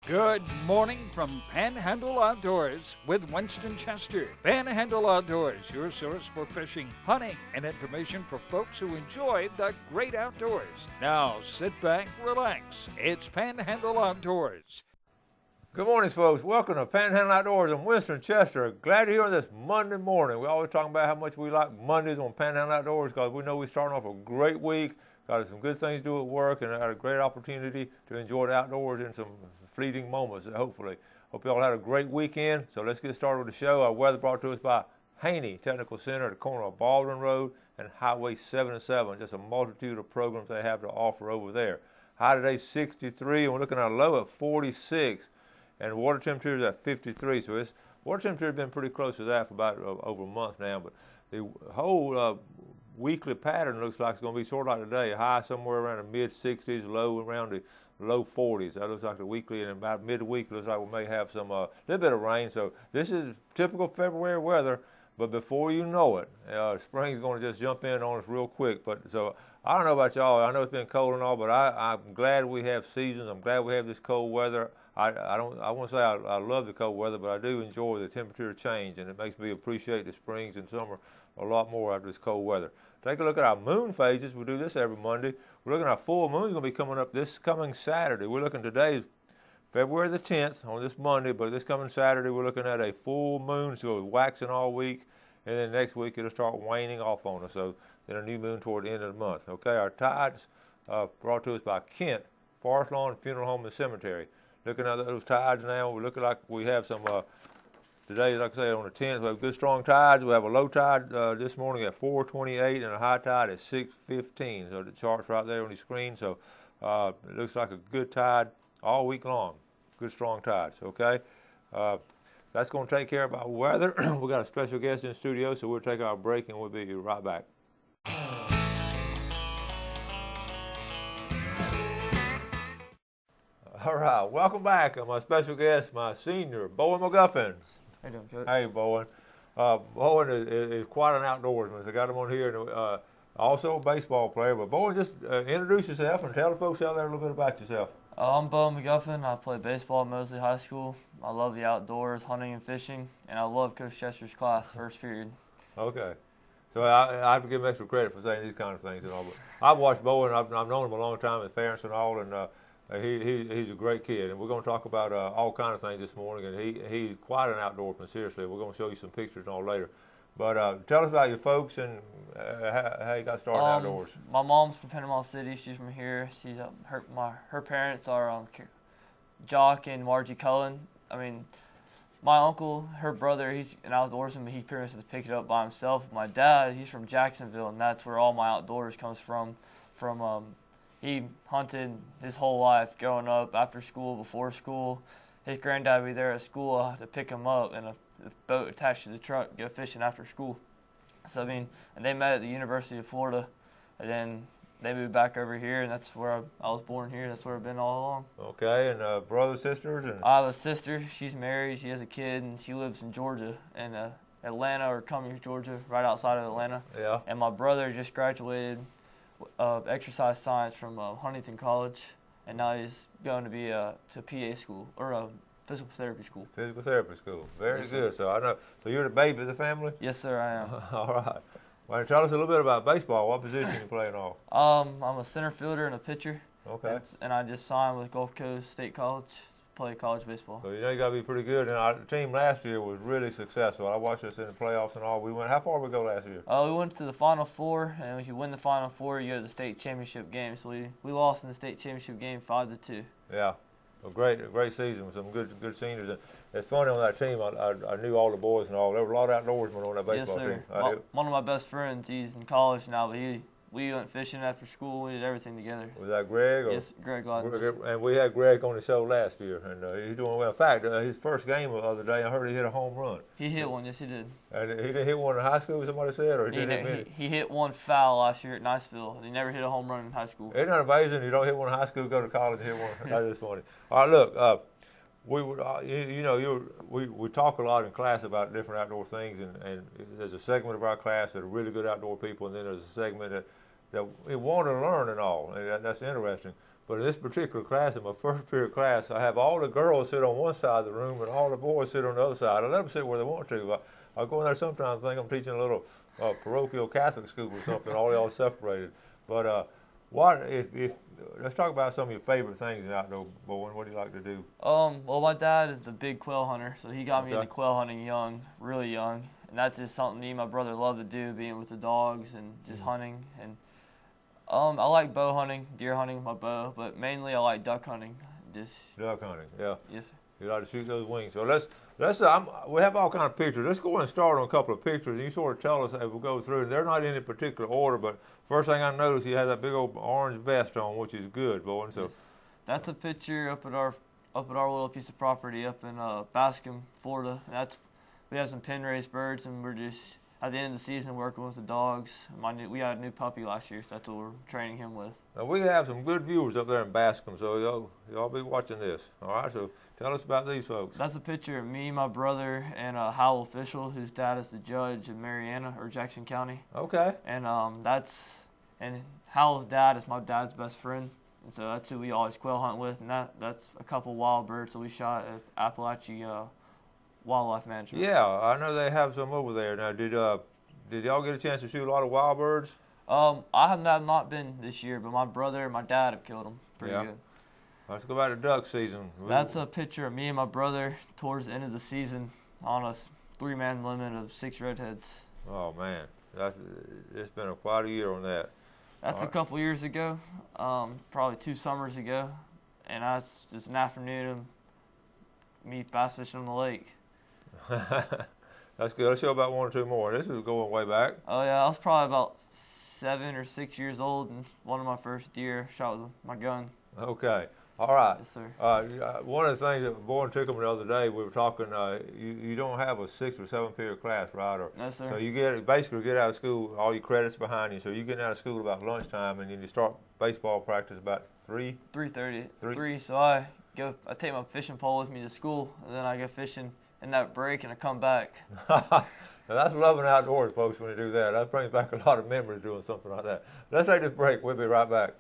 Good morning from Panhandle Outdoors with Winston Chester. Panhandle Outdoors, your source for fishing, hunting, and information for folks who enjoy the great outdoors. Now sit back, relax. It's Panhandle Outdoors. Good morning, folks. Welcome to Panhandle Outdoors. I'm Winston Chester. Glad to hear this Monday morning. We always talking about how much we like Mondays on Panhandle Outdoors because we know we're starting off a great week. Got some good things to do at work and had a great opportunity to enjoy the outdoors in some fleeting moments, hopefully. Hope you all had a great weekend. So let's get started with the show. Our weather brought to us by Haney Technical Center at the corner of Baldwin Road and Highway 77. Just a multitude of programs they have to offer over there. High today 63, and we're looking at a low at 46. And water temperature is at 53, so water temperature has been pretty close to that for about over a month now. But the whole weekly pattern looks like it's going to be sort of like today, high somewhere around the mid-60s, low around the low 40s. That looks like the weekly, and about midweek looks like we may have some little bit of rain. So this is typical February weather, but before you know it, spring's going to just jump in on us real quick. But so I don't know about y'all. I know it's been cold and all, but I'm glad we have seasons. I'm glad we have this cold weather. I won't say I love the cold weather, but I do enjoy the temperature change, and it makes me appreciate the springs and summer a lot more after this cold weather. Take a look at our moon phases. We do this every Monday. We're looking at our full moon is going to be coming up this coming Saturday. We're looking today, February the 10th, on this Monday, but this coming Saturday we're looking at a full moon, so it's waxing all week, and then next week it'll start waning off on us, so then a new moon toward the end of the month. Okay, our tides brought to us by Kent, Forest Lawn Funeral Home and Cemetery. Looking at those tides now, we're looking like we have some, today, like I say, on the 10th, we have good strong tides. We have a low tide this morning at 4:28 and a high tide at 6:15. So the chart's right there on the screen. So it looks like a good tide all week long. Good strong tides, okay? That's going to take care of our weather. We got a special guest in the studio, so we'll take our break and we'll be right back. All right, welcome back. My special guest, my senior, Bowen McGuffin. How you doing, Coach? Hey, Bowen. Bowen is quite an outdoorsman. So I got him on here, and also a baseball player. But Bowen, just introduce yourself and tell the folks out there a little bit about yourself. I'm Bowen McGuffin. I play baseball at Mosley High School. I love the outdoors, hunting and fishing, and I love Coach Chester's class, first period. Okay. So I have to give him extra credit for saying these kind of things and all. But I've watched Bowen. I've known him a long time, his parents and all, and he's a great kid, and we're going to talk about all kinds of things this morning, and he's quite an outdoorsman, seriously. We're going to show you some pictures and all later. But tell us about your folks and how you got started outdoors. My mom's from Panama City. She's from here. She's her parents are Jock and Margie Cullen. I mean, my uncle, her brother, he's an outdoorsman, but he pretty much has to pick it up by himself. My dad, he's from Jacksonville, and that's where all my outdoors comes from. He hunted his whole life growing up, after school, before school. His granddad would be there at school. I have to pick him up in a boat attached to the truck, go fishing after school. So, and they met at the University of Florida, and then they moved back over here, and that's where I was born here. That's where I've been all along. Okay, and brothers, sisters? I have a sister. She's married. She has a kid, and she lives in Georgia, in Atlanta, or Cummings, Georgia, right outside of Atlanta. Yeah. And my brother just graduated exercise science from Huntington College, and now he's going to be to PA school, or physical therapy school. Physical therapy school. Very Yes, good. sir. So I know. So you're the baby of the family? Yes, sir, I am. All right. Well, tell us a little bit about baseball. What position you play and all? I'm a center fielder and a pitcher. Okay. And I just signed with Gulf Coast State College, play college baseball. So you know you got to be pretty good. And our team last year was really successful. I watched us in the playoffs and all. How far did we go last year? We went to the Final Four, and if you win the Final Four, you go to the state championship game. So we lost in the state championship game 5-2. Yeah, a great season with some good seniors. And it's funny on that team. I knew all the boys and all. There were a lot of outdoorsmen on that baseball team. Yes, sir. One of my best friends, he's in college now, but we went fishing after school. We did everything together. Was that Greg? Yes, Greg Gladden. And we had Greg on the show last year, and he's doing well. In fact, his first game the other day, I heard he hit a home run. He hit one, yes he did. And he didn't hit one in high school, somebody said, or he hit one foul last year at Niceville. He never hit a home run in high school. Isn't that amazing? You don't hit one in high school, go to college and hit one. That is funny. All right, look, we talk a lot in class about different outdoor things, and there's a segment of our class that are really good outdoor people, and then there's a segment that we want to learn and all, and that's interesting. But in this particular class, in my first period class, I have all the girls sit on one side of the room and all the boys sit on the other side. I let them sit where they want to. I go in there sometimes and think I'm teaching a little parochial Catholic school or something, all y'all separated. But let's talk about some of your favorite things in outdoor bowling. What do you like to do? Well, my dad is a big quail hunter, so he got me Okay. into quail hunting young, really young. And that's just something me and my brother love to do, being with the dogs and just hunting. And I like bow hunting, deer hunting with my bow, but mainly I like duck hunting. Just Duck hunting, yeah. yes, sir. You like to shoot those wings. So let's we have all kind of pictures. Let's go ahead and start on a couple of pictures. And you sort of tell us as we go through. And they're not in any particular order, but first thing I noticed, you have that big old orange vest on, which is good, boy. So That's a picture up at our little piece of property up in Bascom, Florida. We have some pen raised birds, and we're just at the end of the season working with the dogs. We had a new puppy last year, so that's what we're training him with. now we have some good viewers up there in Bascom, so y'all be watching this. All right, so tell us about these folks. That's a picture of me, my brother, and Howell Official, whose dad is the judge in Mariana or Jackson County. Okay. And Howell's dad is my dad's best friend, and so that's who we always quail hunt with. And that's a couple wild birds that we shot at Appalachia Wildlife Management. Yeah, I know they have some over there. Now, did y'all get a chance to shoot a lot of wild birds? I have not been this year, but my brother and my dad have killed them pretty Yeah. good. Let's go back to duck season. That's a picture of me and my brother towards the end of the season on a 3-man limit of 6 redheads. Oh man, it's been quite a year on that. That's a couple years ago, probably 2 summers ago, and that's just an afternoon of me bass fishing on the lake. That's good. Let's show about 1 or 2 more. This is going way back. Oh yeah, I was probably about 7 or 6 years old, and one of my first deer shot with my gun. Okay. All right. Yes, sir. One of the things that Bourne took them the other day, we were talking. You don't have a 6 or 7 period class, right? Or, No, sir. So you basically get out of school, all your credits behind you. So you're getting out of school about lunchtime, and then you start baseball practice about 3. 3:30. 3. 3. So I take my fishing pole with me to school, and then I go fishing in that break, and I come back. Now that's loving outdoors, folks. When you do that, that brings back a lot of memories doing something like that. Let's take this break. We'll be right back.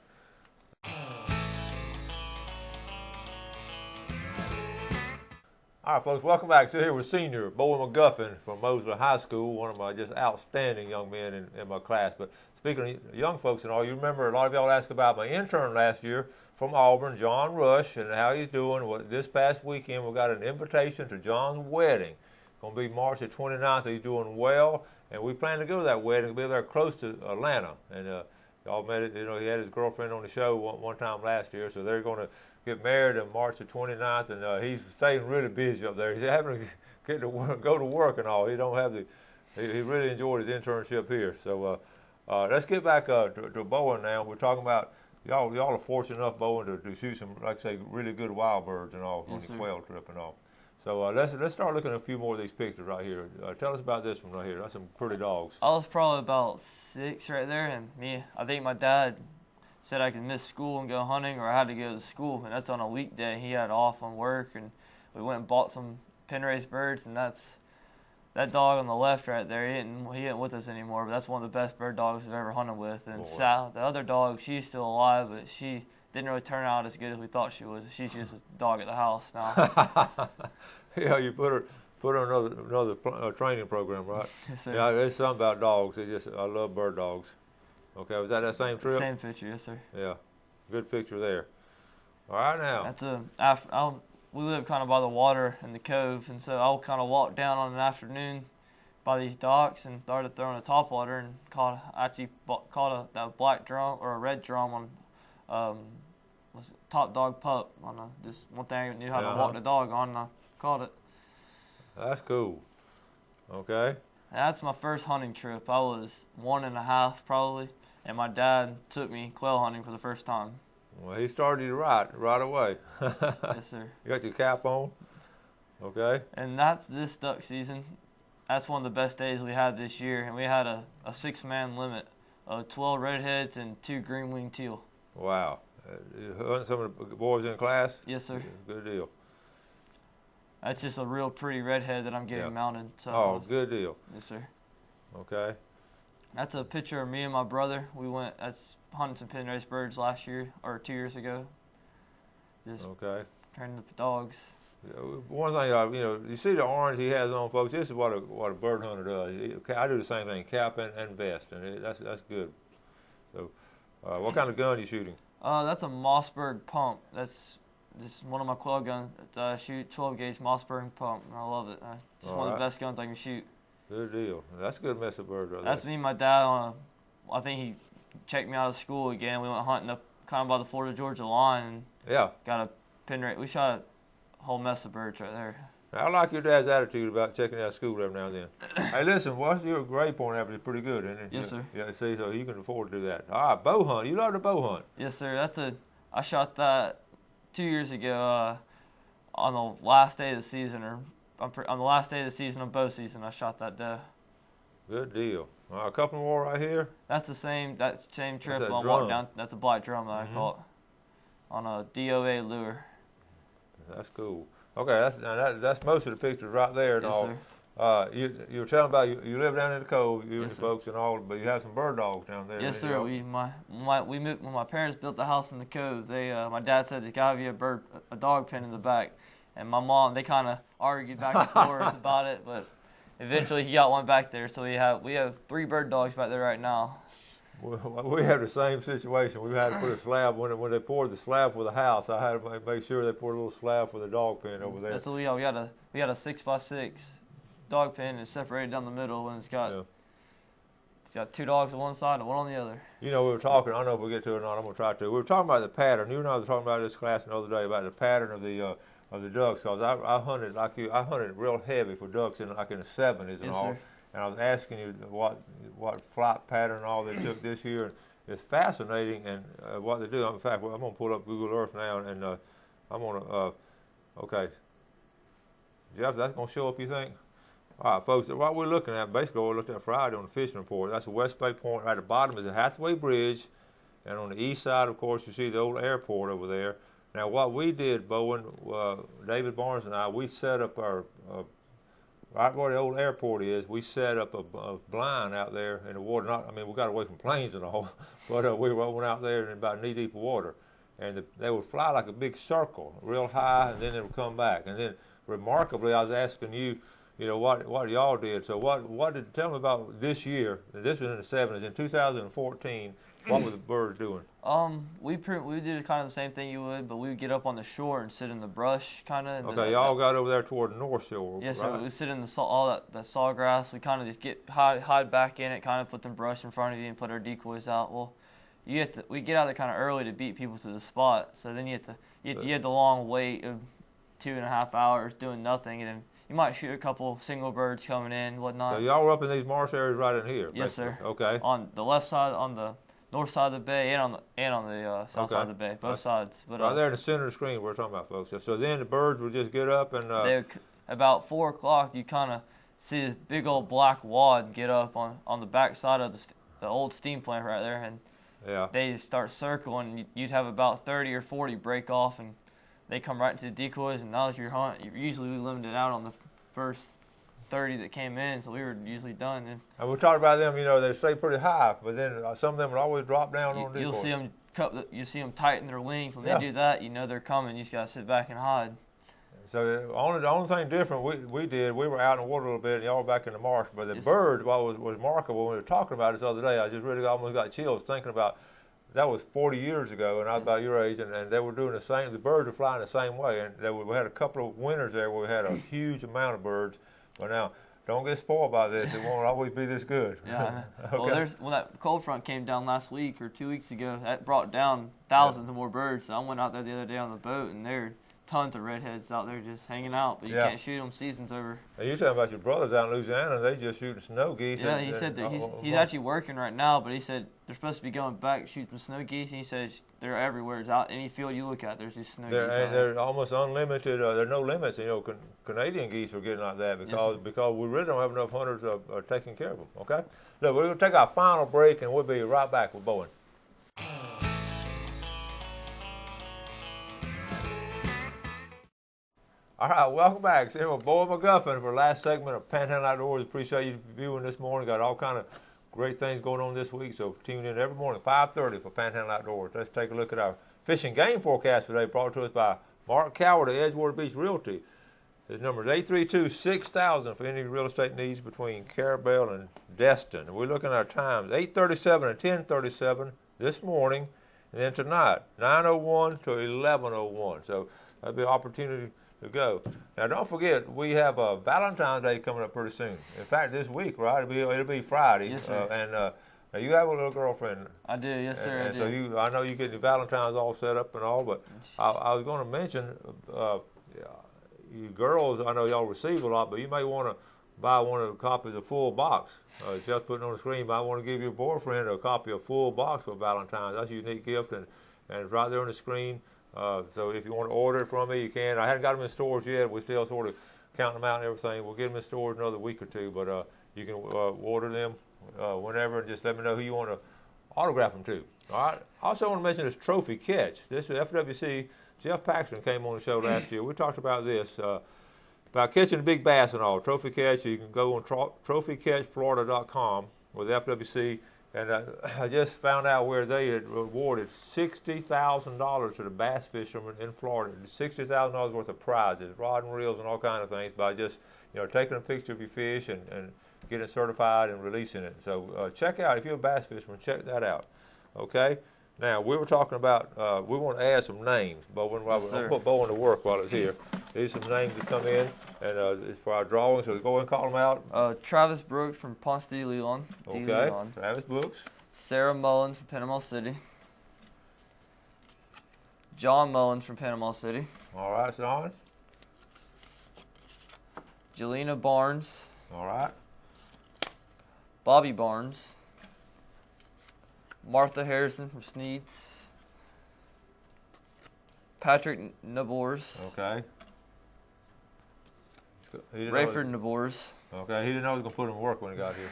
All right, folks, welcome back. So here with senior Bowie McGuffin from Mosley High School, one of my just outstanding young men in my class. But speaking of young folks and all, you remember a lot of y'all asked about my intern last year from Auburn, John Rush, and how he's doing. Well, this past weekend, we got an invitation to John's wedding. It's going to be March the 29th. He's doing well, and we plan to go to that wedding. We'll be there close to Atlanta. And y'all met it. You know, he had his girlfriend on the show one time last year, so they're going to get married on March the 29th, and he's staying really busy up there. He's having to get to work, go to work and all. He don't have he really enjoyed his internship here. So let's get back to Bowen now. We're talking about y'all are fortunate enough, Bowen, to shoot some, like I say, really good wild birds and all on the quail trip and all. So let's start looking at a few more of these pictures right here. Tell us about this one right here. That's some pretty dogs. I was probably about 6 right there, and I think my dad said I could miss school and go hunting, or I had to go to school, and that's on a weekday. He had off on work, and we went and bought some pen raised birds, and that dog on the left right there. He ain't with us anymore, but that's one of the best bird dogs I've ever hunted with. And Sal, the other dog, she's still alive, but she didn't really turn out as good as we thought she was. She's just a dog at the house now. Yeah, you put her in another training program, right? Yes, sir. Yeah, there's something about dogs. I love bird dogs. Okay, was that same trip? Same picture, yes, sir. Yeah, good picture there. All right, now. That's we live kind of by the water in the cove, and so I'll kind of walk down on an afternoon by these docks and started throwing a topwater and caught that black drum or a red drum on top dog pup on this one thing I knew how to walk the dog on, and I caught it. That's cool. Okay. That's my first hunting trip. I was 1.5 probably, and my dad took me quail hunting for the first time. Well, he started you right away. Yes, sir. You got your cap on? Okay. And that's this duck season. That's one of the best days we had this year, and we had a 6-man limit of 12 redheads and 2 green-winged teal. Wow. You hunting some of the boys in class? Yes, sir. Good deal. That's just a real pretty redhead that I'm getting mounted. So good deal. Yes, sir. Okay. That's a picture of me and my brother. We went hunting some pen raised birds last year or 2 years ago. Just Okay. training the dogs. Yeah, one thing, you see the orange he has on, folks. This is what a bird hunter does. I do the same thing, cap and vest, and that's good. So, what kind of gun are you shooting? That's a Mossberg pump. That's just one of my club guns. I shoot 12 gauge Mossberg pump, and I love it. It's one of the best guns I can shoot. Good deal. That's a good mess of birds right That's there. me and my dad I think he checked me out of school again. We went hunting up kind of by the Florida-Georgia line and got a pin rate. We shot a whole mess of birds right there. Now, I like your dad's attitude about checking out school every now and then. Hey, listen, what's your grade point average? Is pretty good, isn't it? Yes, sir. Yeah, see, so you can afford to do that. All right, bow hunt. You love to bow hunt. Yes, sir. I shot that 2 years ago on the last day of the season, on the last day of the season of bow season. I shot that doe. Good deal. All right, a couple more right here. That's the same trip. that I drum? walked down. That's a black drum that I caught on a DOA lure. That's cool. Okay, that's most of the pictures right there and Yes, all. sir. You were telling about you live down in the cove, you and Yes, the sir. folks and all, but you have some bird dogs down there. Yes, you sir. know? We moved when my parents built the house in the cove. My dad said there's gotta be a dog pen in the back, and my mom, they kind of argued back and forth about it, but eventually he got one back there. So we have 3 bird dogs back there right now. We have the same situation. We had to put a slab when they poured the slab for the house. I had to make sure they poured a little slab for the dog pen over there. That's what we got. We got a 6x6 dog pen. It's separated down the middle, and it's got 2 dogs on one side and 1 on the other. You know, we were talking. I don't know if we get to it or not. I'm gonna try to. We were talking about the pattern. You and I were talking about this class the other day about the pattern of the ducks. Cause I hunted like you. I hunted real heavy for ducks in the 70s and Yes, all. sir. And I was asking you what flight pattern and all they took this year. It's fascinating and what they do. In fact, I'm gonna pull up Google Earth now and I'm gonna. Okay, Jeff, that's gonna show up. You think? All right, folks. What we're looking at, basically, what we looked at Friday on the fishing report. That's the West Bay Point. Right at the bottom is the Hathaway Bridge, and on the east side, of course, you see the old airport over there. Now, what we did, Bowen, David Barnes and I, we set up our right where the old airport is. We set up a blind out there in the water. We got away from planes and all, but we went out there in about knee-deep water, and they would fly like a big circle, real high, and then they would come back. And then, remarkably, I was asking you, what y'all did. So tell me about this year. This was in the 70s. In 2014, what were the birds doing? We did kind of the same thing you would, but we would get up on the shore and sit in the brush, kind of. Okay, y'all got over there toward the North Shore. Yes, right? so we sit in all that sawgrass. We kind of just hide back in it, kind of put the brush in front of you and put our decoys out. Well, we get out there kind of early to beat people to the spot. So then you had the long wait of 2.5 hours doing nothing, and then you might shoot a couple single birds coming in, whatnot. So y'all were up in these marsh areas right in here. Yes, basically. sir. Okay. On the left side, on the north side of the bay, and on the south side of the bay, both sides. But right there in the center of the screen, we're talking about, folks. So then the birds would just get up and. About 4 o'clock, you kind of see this big old black wad get up on the back side of the old steam plant right there, and they start circling. You'd have about 30 or 40 break off, and they come right into the decoys, and that was your hunt. Usually we limited out on the first 30 that came in, so we were usually done. And we talked about them, they stay pretty high, but then some of them would always drop down on the You'll decoy. see them tighten their wings. When they do that, they're coming. You just got to sit back and hide. So the only thing different we did, we were out in the water a little bit, and y'all were back in the marsh. But the birds, what was remarkable, when we were talking about this the other day, I just really almost got chills thinking about, that was 40 years ago, and I was about your age, and they were doing the same. The birds were flying the same way, and we had a couple of winters there where we had a huge amount of birds. But now, don't get spoiled by this. It won't always be this good. Yeah. Okay. Well, when that cold front came down last week or 2 weeks ago, that brought down thousands of more birds. So I went out there the other day on the boat, and there are tons of redheads out there just hanging out, but you can't shoot them. Season's over. Now, you're talking about your brothers out in Louisiana. They just shooting snow geese. Yeah, he said that he's actually working right now, but he said they're supposed to be going back shooting snow geese, and he says they're everywhere. It's out any field you look at, there's just snow geese. And they're almost unlimited. There are no limits. Canadian geese are getting like that because we really don't have enough hunters taking care of them. Okay, look, we're going to take our final break, and we'll be right back with Bowen. All right, welcome back. So here with Bowen McGuffin for the last segment of Panhandle Outdoors. Appreciate you viewing this morning. Got all kind of great things going on this week. So tune in every morning, 5:30 for Panhandle Outdoors. Let's take a look at our fishing game forecast today brought to us by Mark Coward of Edgewater Beach Realty. His number is 832-6000 for any real estate needs between Carabel and Destin. And we're looking at our times, 8:37 and 10:37 this morning, and then tonight, 9:01 to 11:01. So that'll be an opportunity to go. Now, don't forget, we have Valentine's Day coming up pretty soon. In fact, this week, right? It'll be Friday. Yes, sir. Now you have a little girlfriend. I do, yes, sir. And so I know you get the Valentine's all set up and all, but I was going to mention, you girls, I know y'all receive a lot, but you may want to buy one of the copies of Full Box. Just putting on the screen, but I want to give your boyfriend a copy of Full Box for Valentine's. That's a unique gift, and it's right there on the screen. So if you want to order it from me, you can. I haven't got them in stores yet. We're still sort of counting them out and everything. We'll get them in stores another week or two, but you can order them whenever, and just let me know who you want to autograph them to. All right. I also want to mention this trophy catch. This is FWC. Jeff Paxton came on the show last year. We talked about this, about catching a big bass and all. Trophy catch. You can go on trophycatchflorida.com with FWC. And I just found out where they had awarded $60,000 to the bass fishermen in Florida. $60,000 worth of prizes, rod and reels and all kinds of things by just taking a picture of your fish and getting it certified and releasing it. So check out, if you're a bass fisherman, check that out. Okay? Now, we were talking about, we want to add some names. Bowen, Yes, I'll put Bowen to work while it's here. These are some names that come in, and it's for our drawing, so go ahead and call them out. Travis Brooks from Ponce de Leon. Okay, Travis Brooks. Sarah Mullins from Panama City. John Mullins from Panama City. All right, John. Jelena Barnes. All right. Bobby Barnes. Martha Harrison from Sneeds. Patrick Nabors. Okay. Rayford Nabors. Okay, he didn't know he was going to put him to work when he got here.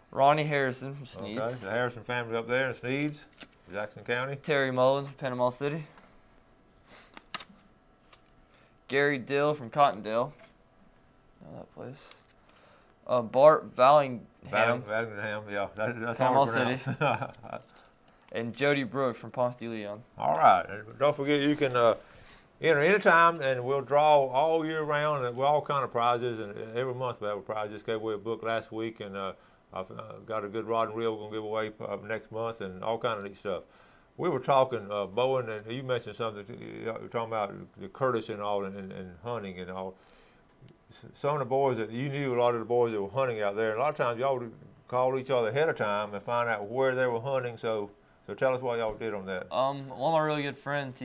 Ronnie Harrison from Sneeds. Okay, the Harrison family up there in Sneeds, Jackson County. Terry Mullins from Panama City. Gary Dill from Cottondale. Know that place. Bart Vallingham. Vallingham, yeah. That's Panama hard to pronounce. And Jody Brooks from Ponce de Leon. All right. And don't forget, you can enter anytime, and we'll draw all year round, and all kind of prizes, and every month we have a prize. Just gave away a book last week, and I've got a good rod and reel we're going to give away next month, and all kind of neat stuff. We were talking, Bowen, and you mentioned something. You were talking about the Curtis and all, and hunting and all. Some of the boys that you knew, a lot of the boys that were hunting out there, and a lot of times y'all would call each other ahead of time and find out where they were hunting. So tell us what y'all did on that. One of my really good friends,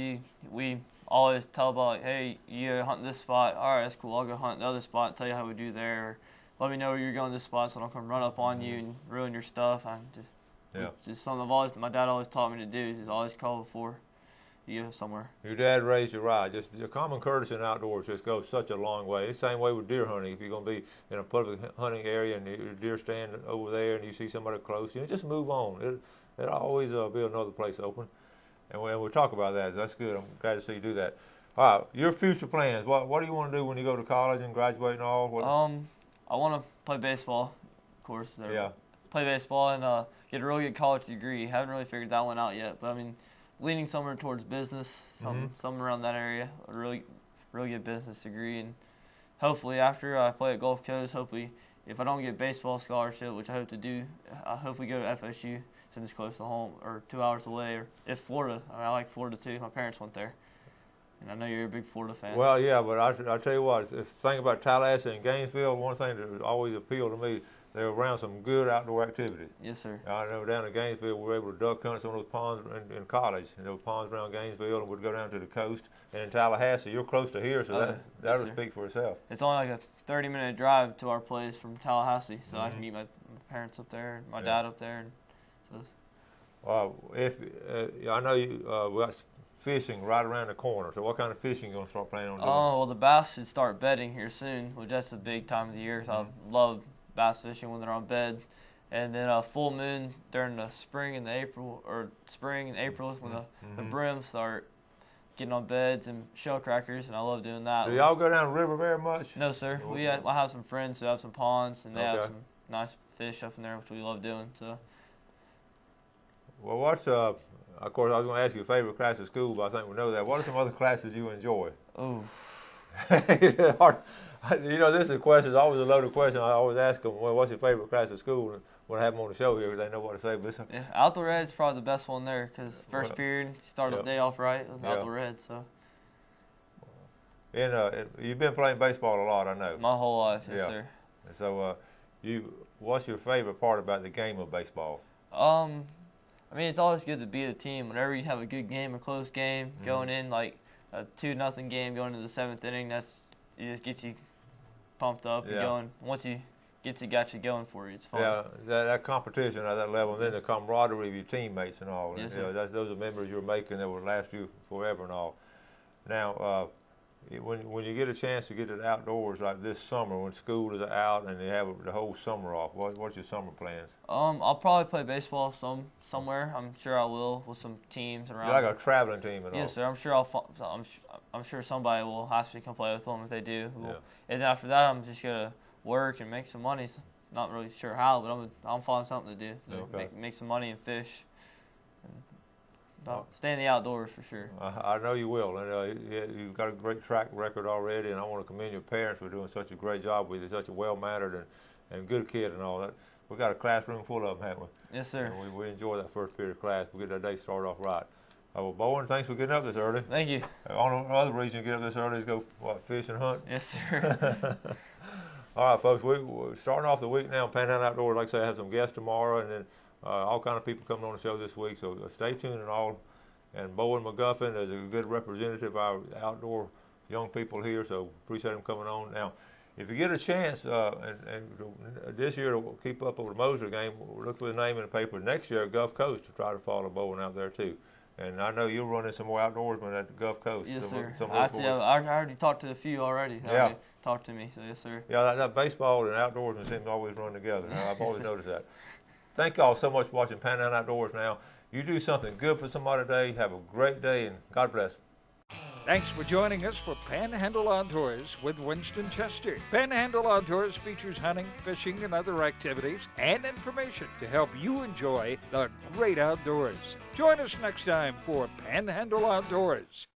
we always tell about, like, hey, you hunt this spot. All right, that's cool. I'll go hunt the other spot and tell you how we do there. Or let me know where you're going to this spot so I don't come run up on you and ruin your stuff. Just something my dad always taught me to do. Is always call before you go somewhere. Your dad raised you right. Just the common courtesy in outdoors just goes such a long way. It's the same way with deer hunting. If you're going to be in a public hunting area and your deer stand over there and you see somebody close, just move on. It'll always be another place open. And we'll talk about that. That's good. I'm glad to see you do that. All right, your future plans. What do you want to do when you go to college and graduate and all? I want to play baseball, of course. Yeah. Play baseball and get a really good college degree. Haven't really figured that one out yet, but I mean, leaning somewhere towards business, somewhere around that area, a really good business degree, and hopefully after I play at Gulf Coast, if I don't get baseball scholarship, which I hope to do, I'll hopefully go to FSU since it's close to home or 2 hours away, or if Florida. I like Florida too. My parents went there, and I know you're a big Florida fan. Well, yeah, but I tell you what, if the thing about Tallahassee and Gainesville, one thing that always appealed to me, they're around some good outdoor activities. Yes, sir. I know down in Gainesville, we were able to duck hunt some of those ponds in college. And there were ponds around Gainesville, and we'd go down to the coast. And in Tallahassee, you're close to here, so that would speak for itself. It's only like a 30-minute drive to our place from Tallahassee, so I can meet my parents up there, and my dad up there. And so. If I know you, we got fishing right around the corner. So what kind of fishing you gonna start planning on doing? Oh, well, the bass should start bedding here soon, which that's a big time of the year. So I love bass fishing when they're on bed. And then a full moon during the spring and April is when the brims start getting on beds and shell crackers, and I love doing that. Do y'all go down the river very much? No, sir. I have some friends who have some ponds, and they have some nice fish up in there, which we love doing. So. Well, of course, I was going to ask you a favorite class at school, but I think we know that. What are some other classes you enjoy? Oh, You know, this is a question. It's always a loaded question. I always ask them, well, what's your favorite class at school? And when I have them on the show here, they know what to say. But yeah, outdoor ed's probably the best one there because first period, start the day off right with outdoor ed. So. And you've been playing baseball a lot, I know. My whole life, yes, sir. So, what's your favorite part about the game of baseball? I mean, it's always good to beat a team. Whenever you have a good game, a close game, going in like a 2-0 game, going into the 7th inning, it just gets you pumped up and going. Once you got you going for you, it's fun. Yeah, that competition at that level, and then the camaraderie of your teammates and all. Yes, and, those are memories you're making that will last you forever and all. Now, when you get a chance to get to the outdoors like this summer, when school is out and they have the whole summer off, what's your summer plans? I'll probably play baseball somewhere. I'm sure I will with some teams around. You're like a traveling team and all. Yes, sir. I'm sure I'm sure somebody will ask me to come play with them if they do. And then after that, I'm just gonna work and make some money. Not really sure how, but I'm finding something to do. So make some money and fish. Stay in the outdoors for sure. I know you will, and you've got a great track record already, and I want to commend your parents for doing such a great job with you. Such a well-mannered and good kid and all that. We've got a classroom full of them, haven't we? Yes, sir. And we enjoy that first period of class. We get that day started off right. Well, Bowen, thanks for getting up this early. Thank you. Only other reason you get up this early is go, fish and hunt? Yes, sir. All right, folks, we're starting off the week now. Panhandle Outdoors, like I say, I have some guests tomorrow, and then all kind of people coming on the show this week, so stay tuned and all. And Bowen McGuffin is a good representative of our outdoor young people here, so appreciate him coming on. Now, if you get a chance, and this year to keep up with the Moser game, look for the name in the paper. Next year, Gulf Coast, to try to follow Bowen out there too. And I know you'll run in some more outdoorsmen at the Gulf Coast. Yes, sir. Actually, I already talked to a few already. Yeah. Talked to me, so yes, sir. Yeah, that baseball and outdoorsmen seem to always run together. I've always noticed that. Thank y'all so much for watching Panhandle Outdoors now. You do something good for somebody today. Have a great day, and God bless. Thanks for joining us for Panhandle Outdoors with Winston Chester. Panhandle Outdoors features hunting, fishing, and other activities and information to help you enjoy the great outdoors. Join us next time for Panhandle Outdoors.